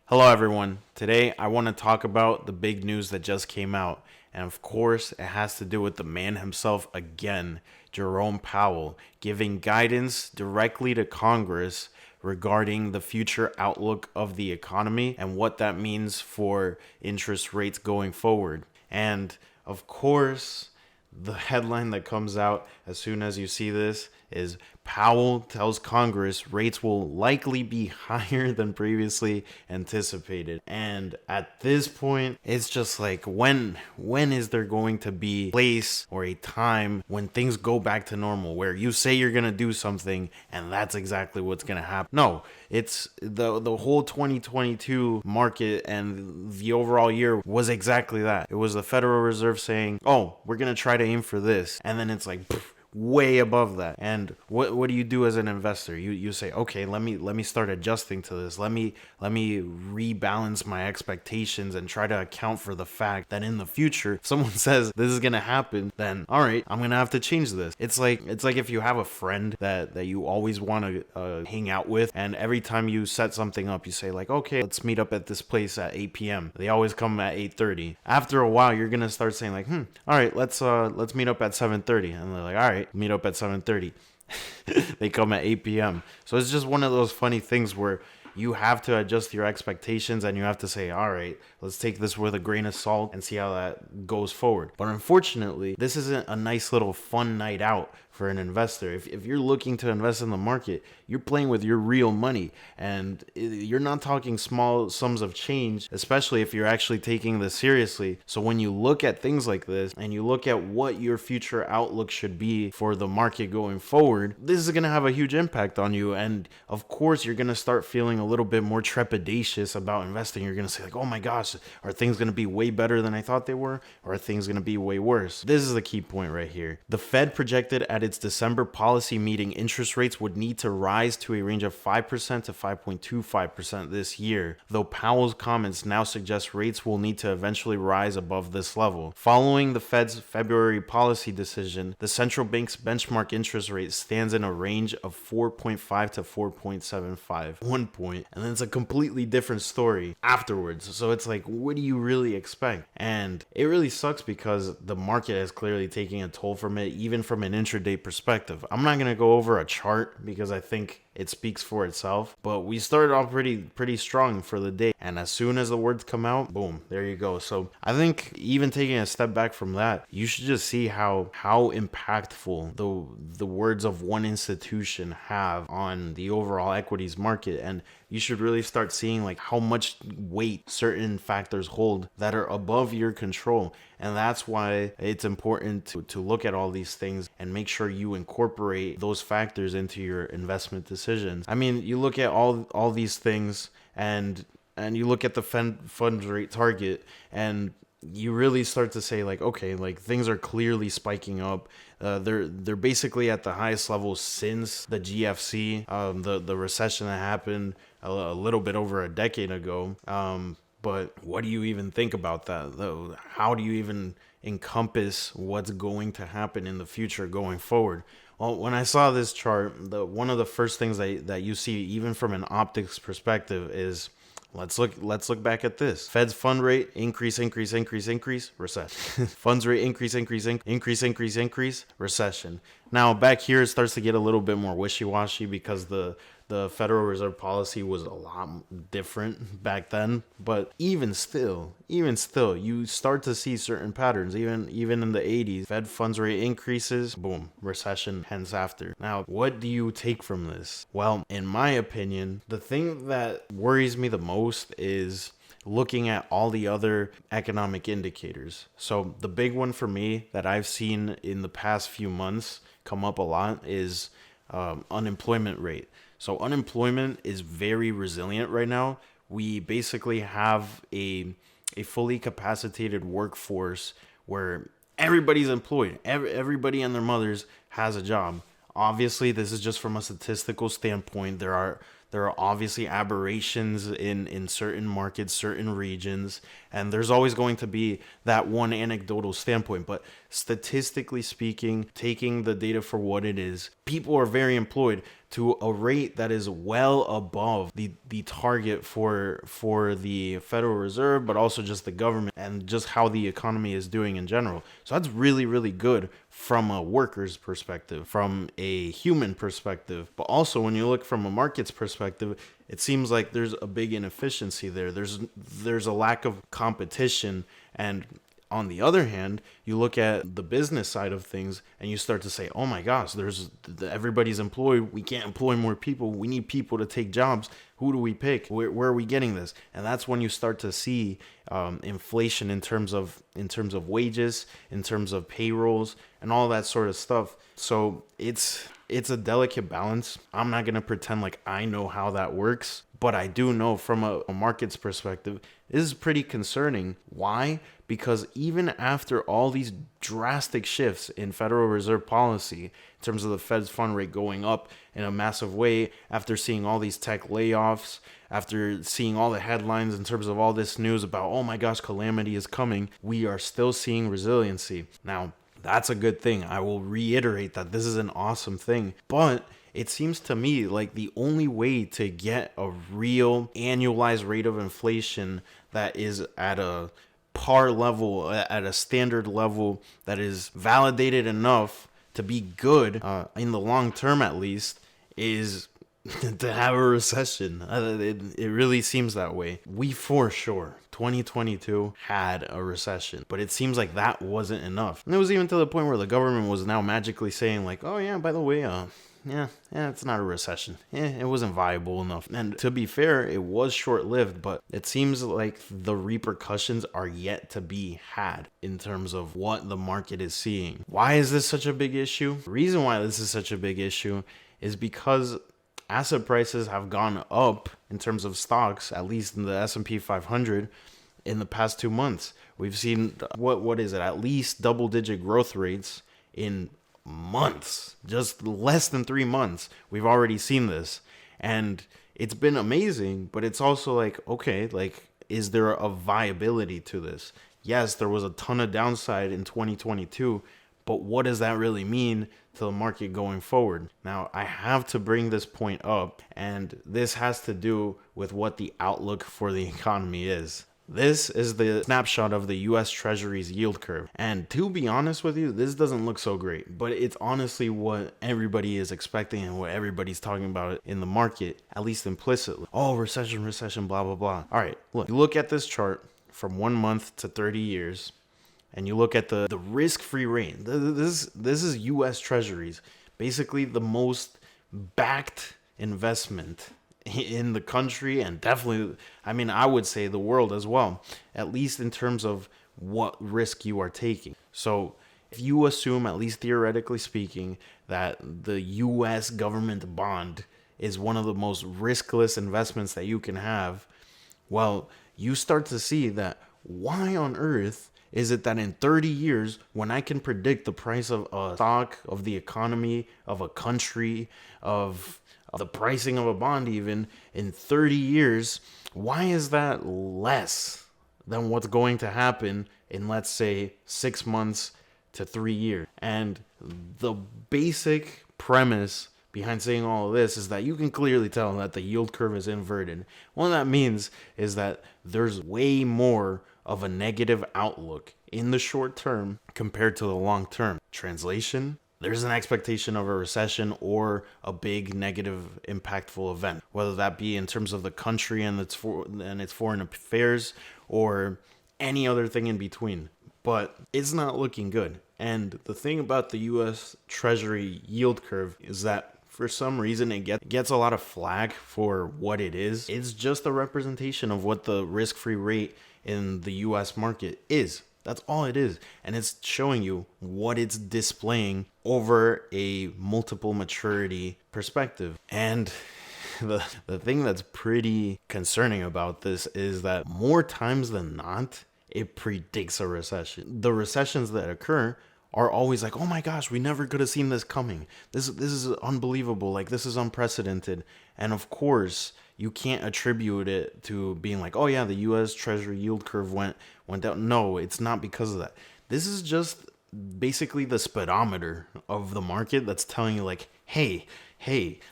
Hello, everyone. Today, I want to talk about the big news that just came out. And of course, it has to do with the man himself again, Jerome Powell, giving guidance directly to Congress regarding the future outlook of the economy and what that means for interest rates going forward. And of course, the headline that comes out as soon as you see this is Powell tells Congress rates will likely be higher than previously anticipated. And at this point, it's just like when is there going to be a place or a time when things go back to normal where you say you're going to do something and that's exactly what's going to happen? No, it's the whole 2022 market and the overall year was exactly that. It was the Federal Reserve saying, "Oh, we're going to try to aim for this." And then it's like way above that. And what do you do as an investor? You say, okay, let me start adjusting to this. Let me rebalance my expectations and try to account for the fact that in the future, if someone says this is gonna happen, then all right, I'm gonna have to change this. It's like if you have a friend that you always want to hang out with, and every time you set something up, you say like, okay, let's meet up at this place at 8 p.m. They always come at 8:30. After a while, you're gonna start saying like, all right, let's meet up at 7:30, and they're like, all right, meet up at 7:30. They come at 8 p.m. So it's just one of those funny things where you have to adjust your expectations and you have to say, all right, let's take this with a grain of salt and see how that goes forward. But unfortunately, this isn't a nice little fun night out for an investor. If you're looking to invest in the market, you're playing with your real money, and you're not talking small sums of change, especially if you're actually taking this seriously. So when you look at things like this and you look at what your future outlook should be for the market going forward, this is going to have a huge impact on you. And of course, you're going to start feeling a little bit more trepidatious about investing. You're going to say like, oh my gosh, are things going to be way better than I thought they were? Or are things going to be way worse? This is the key point right here. The Fed projected at its December policy meeting interest rates would need to rise to a range of 5% to 5.25% this year, though Powell's comments now suggest rates will need to eventually rise above this level. Following the Fed's February policy decision, the central bank's benchmark interest rate stands in a range of 4.5 to 4.75. 1 point, and then it's a completely different story afterwards. So it's like, what do you really expect? And it really sucks because the market is clearly taking a toll from it, even from an intraday perspective. I'm not going to go over a chart because I think it speaks for itself, but we started off pretty strong for the day, and as soon as the words come out, boom, there you go. So I think even taking a step back from that, you should just see how impactful the words of one institution have on the overall equities market, and you should really start seeing like how much weight certain factors hold that are above your control. And that's why it's important to look at all these things and make sure you incorporate those factors into your investment decisions. I mean, you look at all these things, and you look at the funds rate target, and you really start to say like, okay, like things are clearly spiking up. They're basically at the highest level since the GFC, the recession that happened a little bit over a decade ago. But what do you even think about that, though? How do you even encompass what's going to happen in the future going forward? Well, when I saw this chart, one of the first things that you see, even from an optics perspective, is let's look back at this. Fed's fund rate increase, recession. Funds rate increase, recession. Now back here it starts to get a little bit more wishy-washy because the Federal Reserve policy was a lot different back then. But even still, you start to see certain patterns. Even in the 80s, Fed funds rate increases, boom, recession hence after. Now, what do you take from this? Well, in my opinion, the thing that worries me the most is looking at all the other economic indicators. So the big one for me that I've seen in the past few months come up a lot is unemployment rate. So unemployment is very resilient right now. We basically have a fully capacitated workforce where everybody's employed. Everybody and their mothers has a job. Obviously, this is just from a statistical standpoint. There are obviously aberrations in certain markets, certain regions, And there's always going to be that one anecdotal standpoint. But statistically speaking, taking the data for what it is, people are very employed to a rate that is well above the target for the Federal Reserve, but also just the government and just how the economy is doing in general. So that's really, really good from a worker's perspective, from a human perspective. But also when you look from a market's perspective, it seems like there's a big inefficiency there. There's a lack of competition. And on the other hand, you look at the business side of things and you start to say, oh my gosh, everybody's employed. We can't employ more people. We need people to take jobs. Who do we pick? Where are we getting this? And that's when you start to see inflation in terms of wages, in terms of payrolls, and all that sort of stuff. So it's a delicate balance. I'm not going to pretend like I know how that works, but I do know from a market's perspective, this is pretty concerning. Why? Because even after all these drastic shifts in Federal Reserve policy, in terms of the Fed's fund rate going up in a massive way, after seeing all these tech layoffs, after seeing all the headlines in terms of all this news about, oh my gosh, calamity is coming, we are still seeing resiliency. Now, that's a good thing. I will reiterate that this is an awesome thing, but it seems to me like the only way to get a real annualized rate of inflation that is at a par level, at a standard level that is validated enough to be good in the long term at least, is to have a recession. It really seems that way. We for sure 2022 had a recession, but it seems like that wasn't enough. And it was even to the point where the government was now magically saying like, oh yeah, by the way, yeah, it's not a recession. It wasn't viable enough. And to be fair, it was short-lived, but it seems like the repercussions are yet to be had in terms of what the market is seeing. Why is this such a big issue? The reason why this is such a big issue is because asset prices have gone up in terms of stocks, at least in the S&P 500, in the past 2 months. We've seen, what is it, at least double-digit growth rates in months, just less than 3 months. We've already seen this, and it's been amazing, but it's also like, okay, like, is there a viability to this? Yes, there was a ton of downside in 2022, but what does that really mean to the market going forward? Now, I have to bring this point up, and this has to do with what the outlook for the economy is. This is the snapshot of the U.S. Treasury's yield curve. And to be honest with you, this doesn't look so great, but it's honestly what everybody is expecting and what everybody's talking about in the market, at least implicitly. Oh, recession, blah, blah, blah. All right, look at this chart from 1 month to 30 years, and you look at the risk-free rate. This is U.S. Treasuries, basically the most backed investment in the country, and definitely, I mean, I would say the world as well, at least in terms of what risk you are taking. So if you assume, at least theoretically speaking, that the US government bond is one of the most riskless investments that you can have, well, you start to see that why on earth is it that in 30 years, when I can predict the price of a stock, of the economy, of a country, of the pricing of a bond even, in 30 years, why is that less than what's going to happen in, let's say, 6 months to 3 years? And the basic premise behind saying all of this is that you can clearly tell that the yield curve is inverted. What that means is that there's way more of a negative outlook in the short term compared to the long term. Translation: there's an expectation of a recession or a big negative impactful event, whether that be in terms of the country and its foreign affairs or any other thing in between. But it's not looking good. And the thing about the US Treasury yield curve is that for some reason it gets a lot of flack for what it is. It's just a representation of what the risk-free rate in the US market is. That's all it is. And it's showing you what it's displaying over a multiple maturity perspective. And the thing that's pretty concerning about this is that more times than not, it predicts a recession. The recessions that occur are always like, oh my gosh, we never could have seen this coming. This is unbelievable. Like, this is unprecedented. And of course, you can't attribute it to being like, oh yeah, the US Treasury yield curve went down. No, it's not because of that. This is just basically the speedometer of the market that's telling you like, hey,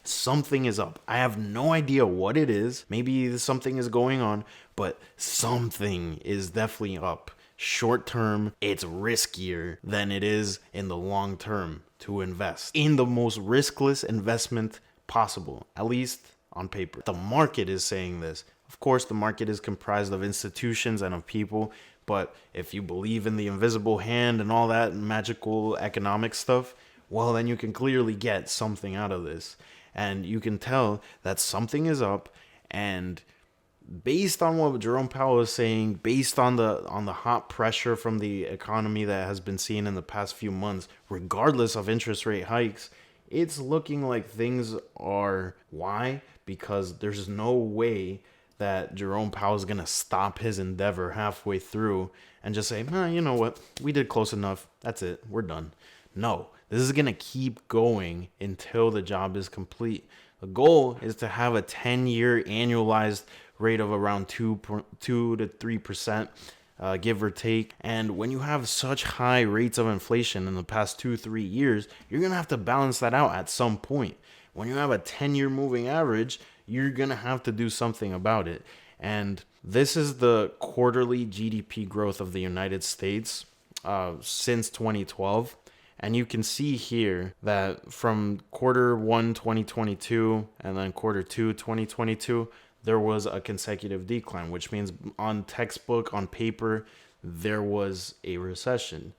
something is up. I have no idea what it is. Maybe something is going on, but something is definitely up. Short term, it's riskier than it is in the long term to invest in the most riskless investment possible, at least on paper. The market is saying this. Of course, the market is comprised of institutions and of people, but if you believe in the invisible hand and all that magical economic stuff, well, then you can clearly get something out of this. And you can tell that something is up, and based on what Jerome Powell is saying, based on the hot pressure from the economy that has been seen in the past few months, regardless of interest rate hikes, it's looking like things are. Why? Because there's no way that Jerome Powell is going to stop his endeavor halfway through and just say, you know what, we did close enough. That's it. We're done. No, this is going to keep going until the job is complete. The goal is to have a 10-year annualized rate of around 2 to 3%, give or take. And when you have such high rates of inflation in the past 2-3 years, you're going to have to balance that out at some point. When you have a 10-year moving average, you're going to have to do something about it. And this is the quarterly GDP growth of the United States since 2012. And you can see here that from quarter 1, 2022, and then quarter 2, 2022, there was a consecutive decline, which means on textbook, on paper, there was a recession.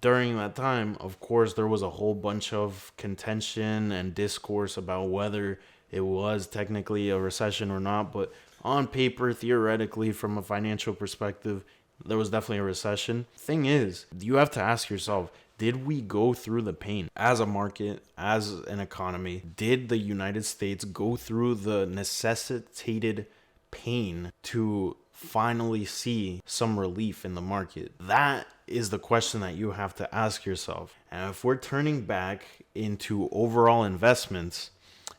During that time, of course, there was a whole bunch of contention and discourse about whether it was technically a recession or not. But on paper, theoretically, from a financial perspective, there was definitely a recession. Thing is, you have to ask yourself, did we go through the pain as a market, as an economy? Did the United States go through the necessitated pain to finally see some relief in the market? That is the question that you have to ask yourself. And if we're turning back into overall investments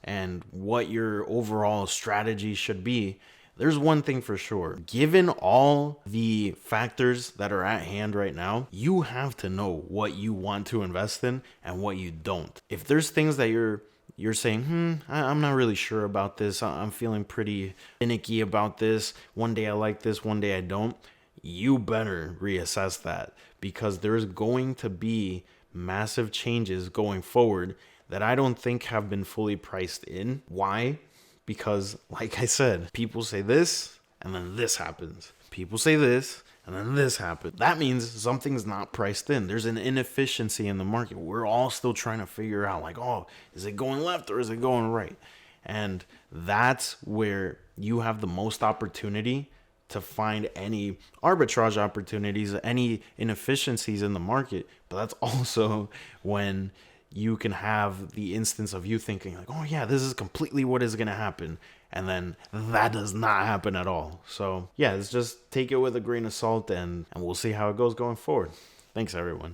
and what your overall strategy should be, there's one thing for sure. Given all the factors that are at hand right now, you have to know what you want to invest in and what you don't. If there's things that you're saying, I'm not really sure about this, I'm feeling pretty finicky about this, one day I like this, one day I don't, you better reassess that, because there's going to be massive changes going forward that I don't think have been fully priced in. Why? Because, like I said, people say this, and then this happens. People say this, and then this happens. That means something's not priced in. There's an inefficiency in the market. We're all still trying to figure out, like, oh, is it going left or is it going right? And that's where you have the most opportunity to find any arbitrage opportunities, any inefficiencies in the market. But that's also when you can have the instance of you thinking like, oh yeah, this is completely what is going to happen. And then that does not happen at all. So yeah, it's just take it with a grain of salt, and we'll see how it goes going forward. Thanks, everyone.